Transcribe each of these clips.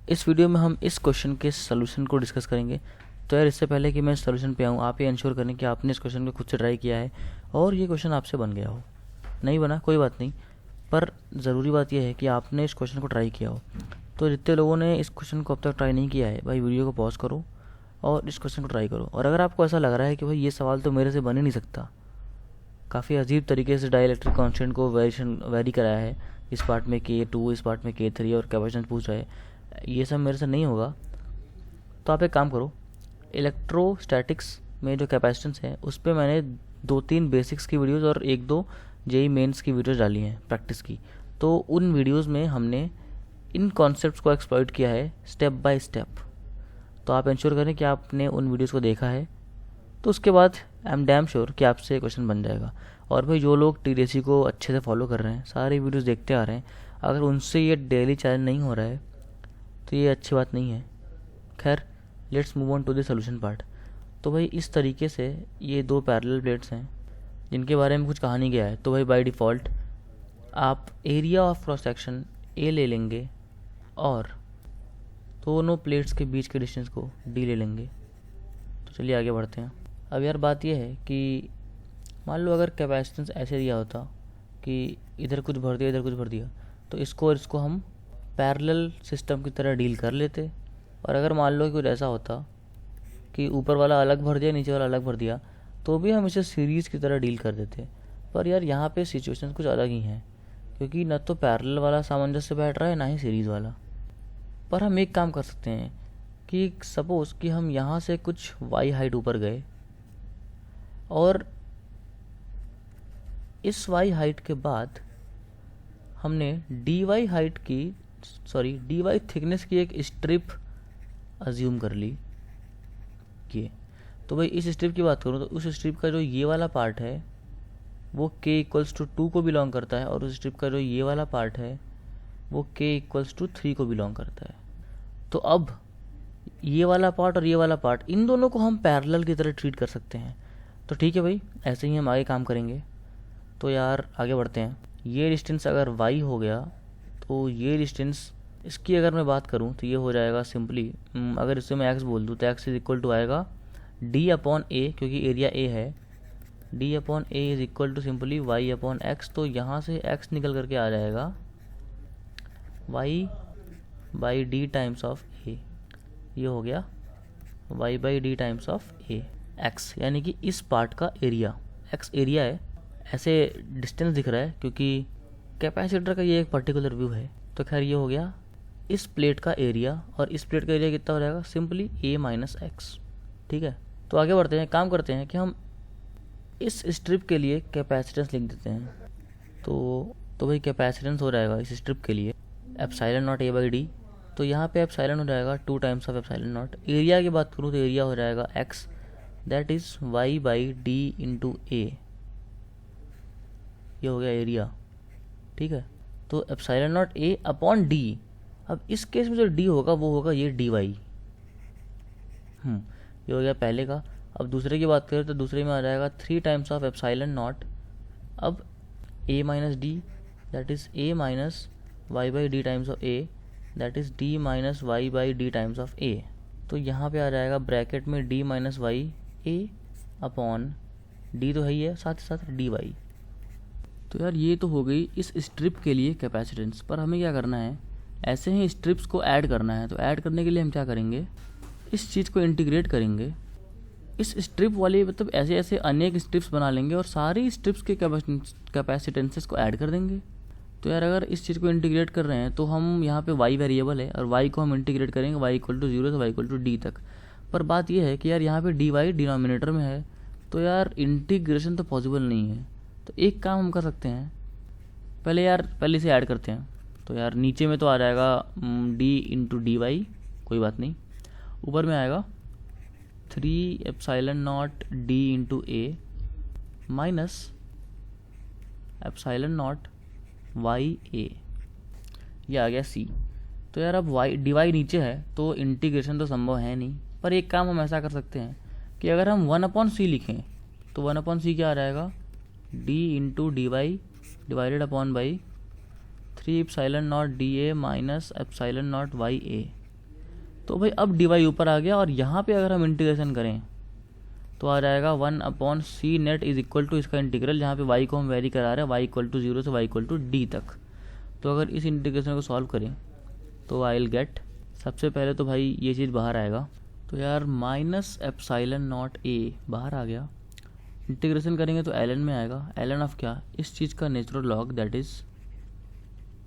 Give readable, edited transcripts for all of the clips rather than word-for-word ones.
इस वीडियो में हम इस क्वेश्चन के सलूशन को डिस्कस करेंगे। तो यार इससे पहले कि मैं सलूशन पे आऊँ, आप ये इंश्योर करें कि आपने इस क्वेश्चन को खुद से ट्राई किया है और ये क्वेश्चन आपसे बन गया हो। नहीं बना कोई बात नहीं, पर ज़रूरी बात यह है कि आपने इस क्वेश्चन को ट्राई किया हो। तो जितने लोगों ने इस क्वेश्चन को अब तक ट्राई नहीं किया है भाई, वीडियो को पॉज करो और इस क्वेश्चन को ट्राई करो। और अगर आपको ऐसा लग रहा है कि भाई ये सवाल तो मेरे से बन ही नहीं सकता, काफ़ी अजीब तरीके से डाइलेक्ट्रिक कांस्टेंट को वेरी कराया है, इस पार्ट में K2, इस पार्ट में K3 और कैपेसिटेंस पूछ रहा है, ये सब मेरे से नहीं होगा, तो आप एक काम करो, इलेक्ट्रोस्टैटिक्स में जो कैपेसिटेंस है उस पर मैंने 2-3 बेसिक्स की वीडियोस और 1-2 जेई मेंस की वीडियोस डाली हैं प्रैक्टिस की। तो उन वीडियोस में हमने इन कॉन्सेप्ट्स को एक्सप्लॉइट किया है स्टेप बाय स्टेप। तो आप इंश्योर करें कि आपने उन वीडियोस को देखा है, तो उसके बाद आई एम डैम श्योर कि आपसे क्वेश्चन बन जाएगा। और भाई जो लोग टीडीएससी को अच्छे से फॉलो कर रहे हैं, सारी वीडियोस देखते आ रहे हैं, अगर उनसे ये डेली चैलेंज नहीं हो रहा है तो ये अच्छी बात नहीं है। खैर, let's move on to the solution part. तो भाई इस तरीके से ये 2 पैरेलल प्लेट्स हैं जिनके बारे में कुछ कहा नहीं गया है। तो भाई बाय डिफ़ॉल्ट आप area of cross section A ले लेंगे और दोनों प्लेट्स के बीच के डिस्टेंस को डी ले लेंगे। तो चलिए आगे बढ़ते हैं। अब यार बात यह है कि मान लो अगर कैपेसिटेंस ऐसे दिया होता कि इधर कुछ भर दिया इधर कुछ भर दिया, तो इसको और इसको हम पैरेलल सिस्टम की तरह डील कर लेते। और अगर मान लो कि कुछ ऐसा होता कि ऊपर वाला अलग भर दिया नीचे वाला अलग भर दिया, तो भी हम इसे सीरीज़ की तरह डील कर देते। पर यार यहाँ पे सिचुएशन कुछ अलग ही हैं, क्योंकि न तो पैरेलल वाला सामंजस्य बैठ रहा है ना ही सीरीज़ वाला। पर हम एक काम कर सकते हैं कि सपोज़ कि हम यहाँ से कुछ वाई हाइट ऊपर गए और इस वाई हाइट के बाद हमने डी वाई थिकनेस की एक स्ट्रिप अज्यूम कर ली। ये तो भाई इस स्ट्रिप की बात करूँ तो उस स्ट्रिप का जो ये वाला पार्ट है वो K=2 को बिलोंग करता है, और उस स्ट्रिप का जो ये वाला पार्ट है वो K=3 को बिलोंग करता है। तो अब ये वाला पार्ट और ये वाला पार्ट, इन दोनों को हम पैरेलल की तरह ट्रीट कर सकते हैं। तो ठीक है भाई, ऐसे ही हम आगे काम करेंगे। तो यार आगे बढ़ते हैं। ये डिस्टेंस अगर y हो गया तो ये डिस्टेंस, इसकी अगर मैं बात करूं तो ये हो जाएगा सिंपली, अगर इसे मैं x बोल दूं तो x इज इक्वल टू आएगा d/a, क्योंकि एरिया a है, d/a is equal to simply y/x। तो यहाँ से x निकल करके आ जाएगा y/d टाइम्स ऑफ a। ये हो गया y/d times of a, x यानी कि इस पार्ट का एरिया, x एरिया है। ऐसे डिस्टेंस दिख रहा है क्योंकि कैपेसिटर का ये एक पर्टिकुलर व्यू है। तो खैर ये हो गया इस प्लेट का एरिया, और इस प्लेट का एरिया कितना हो जाएगा, सिंपली a-x। ठीक है, तो आगे बढ़ते हैं। काम करते हैं कि हम इस स्ट्रिप के लिए कैपेसिटेंस लिख देते हैं। तो भाई कैपेसिटेंस हो जाएगा इस स्ट्रिप के लिए ε0 a/d। तो यहाँ पे एप्सिलॉन हो जाएगा 2 टाइम्स ऑफ ε0। एरिया की बात करूँ तो एरिया हो जाएगा x, that is y/d into a। ये हो गया एरिया। ठीक है, तो ε0 a/d। अब इस केस में जो d होगा वो होगा ये dy। ये हो गया पहले का। अब दूसरे की बात करें तो दूसरे में आ जाएगा 3 टाइम्स ऑफ ε0। अब a-d, that is a y/d times of a, that is d y/d times of a। तो यहाँ पे आ जाएगा ब्रैकेट में d y a/d, तो है ही है, साथ ही साथ dy। तो यार ये तो हो गई इस स्ट्रिप के लिए कैपेसिटेंस। पर हमें क्या करना है, ऐसे ही स्ट्रिप्स को ऐड करना है। तो ऐड करने के लिए हम क्या करेंगे, इस चीज़ को इंटीग्रेट करेंगे इस स्ट्रिप वाली, मतलब ऐसे ऐसे अनेक स्ट्रिप्स बना लेंगे और सारी स्ट्रिप्स के कैपेसिटेंसेस को ऐड कर देंगे। तो यार अगर इस चीज़ को इंटीग्रेट कर रहे हैं तो हम यहाँ पे y वेरिएबल है और y को हम इंटीग्रेट करेंगे y=0 से y=d तक। पर बात यह है कि यार यहाँ पे dy डिनोमिनेटर में है, तो यार इंटीग्रेशन तो पॉसिबल नहीं है। तो एक काम हम कर सकते हैं, पहले इसे ऐड करते हैं। तो यार नीचे में तो आ जाएगा d इंटू dy, कोई बात नहीं। ऊपर में आएगा 3ε0 d into a minus ε0 y/a, ये आ गया c। तो यार अब dy नीचे है तो इंटीग्रेशन तो संभव है नहीं। पर एक काम हम ऐसा कर सकते हैं कि अगर हम 1/c लिखें तो 1/c क्या आ जाएगा, d into dy divided upon by 3ε0 dA minus ε0 ya। तो भाई अब dy ऊपर आ गया, और यहाँ पे अगर हम इंटीग्रेशन करें तो आ जाएगा 1/c net is equal to इसका इंटीग्रल, जहाँ पे y को हम वेरी करा रहे हैं y इक्वल टू 0 से y इक्वल टू d तक। तो अगर इस इंटीग्रेशन को सॉल्व करें तो आई विल गेट, सबसे पहले तो भाई ये चीज़ बाहर आएगा, तो यार -ε0a बाहर आ गया। इंटीग्रेशन करेंगे तो ln में आएगा, ln ऑफ क्या, इस चीज़ का natural log, that is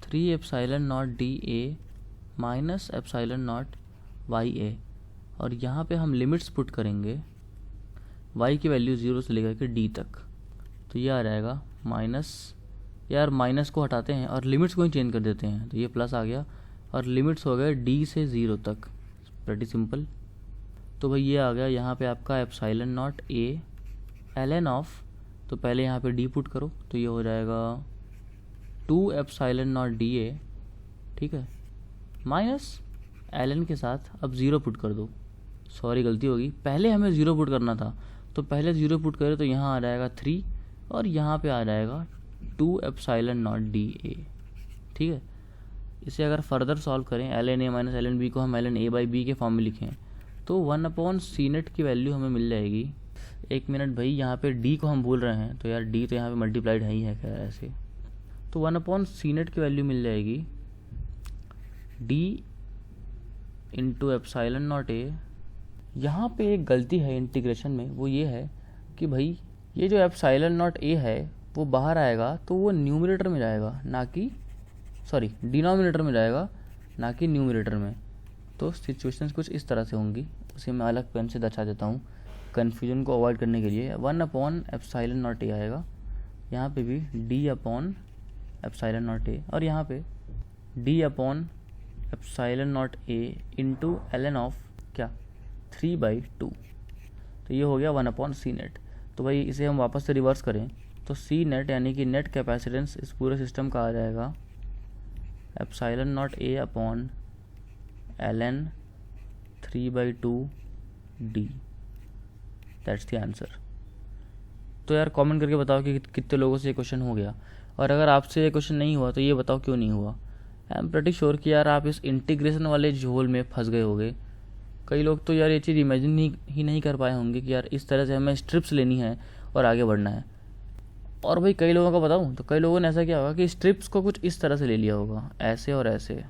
3ε0 dA -ε0 ya। और यहाँ पे हम लिमिट्स पुट करेंगे y की वैल्यू 0 से लेकर के d तक, तो ये आ जाएगा माइनस, यार माइनस को हटाते हैं और लिमिट्स को ही चेंज कर देते हैं, तो ये प्लस आ गया और लिमिट्स हो गए d से 0 तक, प्रेटी सिंपल। तो भाई ये आ गया यहाँ पे आपका ε0a ln ऑफ, तो पहले यहाँ पे d पुट करो तो ये हो जाएगा 2ε0 dA, ठीक है, माइनस ln के साथ अब 0 पुट कर दो, सॉरी गलती होगी, पहले हमें 0 पुट करना था, तो पहले 0 पुट करें तो यहाँ आ जाएगा 3 और यहाँ पे आ जाएगा 2ε0 dA, ठीक है। इसे अगर फर्दर सॉल्व करें ln a minus ln b को हम ln a/b के फॉर्म में लिखें तो 1/c नेट की वैल्यू हमें मिल जाएगी, एक मिनट भाई, यहाँ पे d को हम भूल रहे हैं, तो यार d तो यहाँ पे मल्टीप्लाइड है ही है खैर ऐसे, तो 1/c नेट की वैल्यू मिल जाएगी d इंटू ε0a। यहाँ पे एक गलती है इंटीग्रेशन में, वो ये है कि भाई ये जो ε0a है वो बाहर आएगा तो वो न्यूमरेटर में जाएगा, ना कि सॉरी डिनोमिनेटर में जाएगा, ना कि न्यूमरेटर में। तो सिचुएशंस कुछ इस तरह से होंगी, उसे मैं अलग पेन से दर्शा देता हूँ कन्फ्यूजन को अवॉइड करने के लिए। 1/ε0a आएगा, यहाँ पे भी d/ε0a, और यहाँ पे d/ε0a इंटू ln ऑफ क्या 3/2, तो ये हो गया 1/c नेट। तो भाई इसे हम वापस से रिवर्स करें तो c नेट यानी कि नेट कैपेसिटेंस इस पूरे सिस्टम का आ जाएगा ε0a ln 3/2d, that's the answer. तो यार कमेंट करके बताओ कि कितने लोगों से ये क्वेश्चन हो गया, और अगर आपसे ये क्वेश्चन नहीं हुआ तो ये बताओ क्यों नहीं हुआ। आई एम प्रेटी श्योर कि यार आप इस इंटीग्रेशन वाले झोल में फंस गए होंगे। कई लोग तो यार ये चीज़ इमेजिन ही नहीं कर पाए होंगे कि यार इस तरह से हमें स्ट्रिप्स लेनी है और आगे बढ़ना है। और भाई कई लोगों का बताऊं तो कई लोगों ने ऐसा किया होगा कि स्ट्रिप्स को कुछ इस तरह से ले लिया होगा, ऐसे और ऐसे।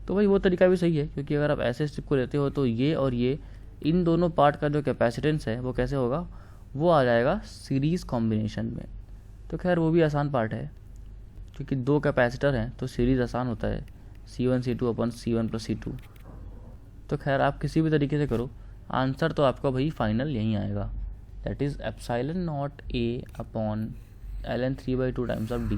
तो भाई वो तरीका भी सही है, क्योंकि अगर आप ऐसे स्ट्रिप को लेते हो तो ये और ये इन दोनों पार्ट का जो कैपेसिटेंस है वो कैसे होगा, वो आ जाएगा सीरीज़ कॉम्बिनेशन में। तो खैर वो भी आसान पार्ट है, क्योंकि दो कैपेसिटर हैं तो सीरीज़ आसान होता है, C1C2/C1+C2। तो खैर आप किसी भी तरीके से करो, आंसर तो आपका भाई फाइनल यहीं आएगा, that is ε0a ln 3/2 times of d।